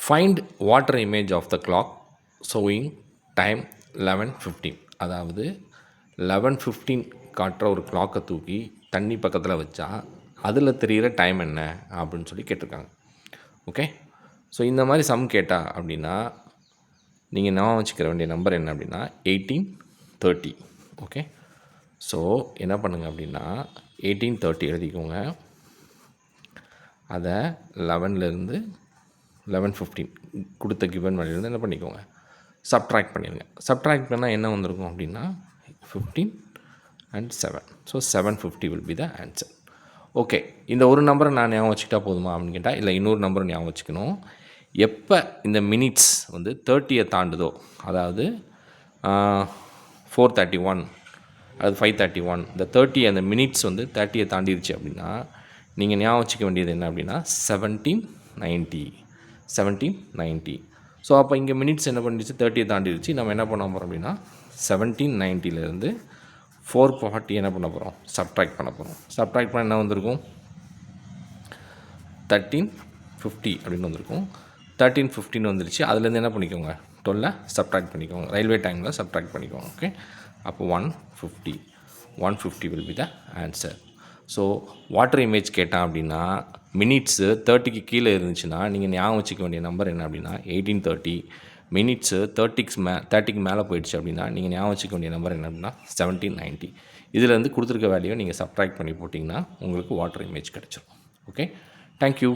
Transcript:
Find water image of the clock showing time 11:15. அதாவது 11:15 காட்டுற ஒரு கிளாக்கை தூக்கி தண்ணி பக்கத்தில் வச்சா அதில் தெரிகிற டைம் என்ன அப்படின்னு சொல்லி கேட்டிருக்காங்க. ஓகே, ஸோ இந்த மாதிரி சம் கேட்டால் அப்படின்னா நீங்கள் ஞாபகம் வச்சுக்கிற வேண்டிய நம்பர் என்ன அப்படின்னா 18:30. ஓகே, ஸோ என்ன பண்ணுங்கள் அப்படின்னா 18:30 எழுதிக்கோங்க. அதை 11லேருந்து 11:15 கொடுத்த கிவன் வேல்யூலேருந்து என்ன பண்ணிக்கோங்க, சப்ட்ராக்ட் பண்ணிடுங்க. சப்ட்ராக்ட் பண்ணால் என்ன வந்திருக்கும் அப்படின்னா 15 and 7. So 750 will be the answer. Okay, இந்த ஒரு நம்பரை நான் ஞாபகம் வச்சுக்கிட்டா போதுமா அப்படின்னு கேட்டால் இல்லை, இன்னொரு நம்பரை ஞாபகம் வச்சுக்கணும். எப்போ இந்த மினிட்ஸ் வந்து 30 தாண்டுதோ, அதாவது 4:31 அது 5:31, இந்த 30 அந்த மினிட்ஸ் வந்து 30 தாண்டிடுச்சு அப்படின்னா நீங்கள் ஞாபகம் வச்சுக்க வேண்டியது என்ன அப்படின்னா 1790. ஸோ அப்போ இங்கே மினிட்ஸ் என்ன பண்ணிடுச்சு, 30 தாண்டிடுச்சு. நம்ம என்ன பண்ண போகிறோம் அப்படின்னா 1790லேருந்து 440 என்ன பண்ண போகிறோம், சப்ட்ராக்ட் பண்ண போகிறோம். சப்ட்ராக்ட் பண்ண என்ன வந்திருக்கும், 1350 அப்படின்னு வந்திருக்கும். 1315 வந்துருச்சு. அதுலேருந்து என்ன பண்ணிக்கோங்க, 12 சப்ட்ராக்ட் பண்ணிக்கோங்க, ரயில்வே டைமில் சப்ட்ராக்ட் பண்ணிக்கோங்க. ஓகே, அப்போ 150 will be the answer. So water image கேட்டான் அப்படின்னா மினிட்ஸு 30க்கு கீழே இருந்துச்சுன்னா நீங்கள் ஞாபகம் வச்சுக்க வேண்டிய நம்பர் என்ன அப்படின்னா 1830. மினிட்ஸு 30க்கு மேலே போயிடுச்சு அப்படின்னா நீங்கள் ஞாபகம் வச்சுக்க வேண்டிய நம்பர் என்ன அப்படின்னா 1790. இதிலேருந்து கொடுத்துருக்க வேல்யூவை நீங்கள் சப்ட்ராக்ட் பண்ணி போட்டிங்கன்னா உங்களுக்கு வாட்டர் இமேஜ் கிடச்சிரும். Okay, thank you.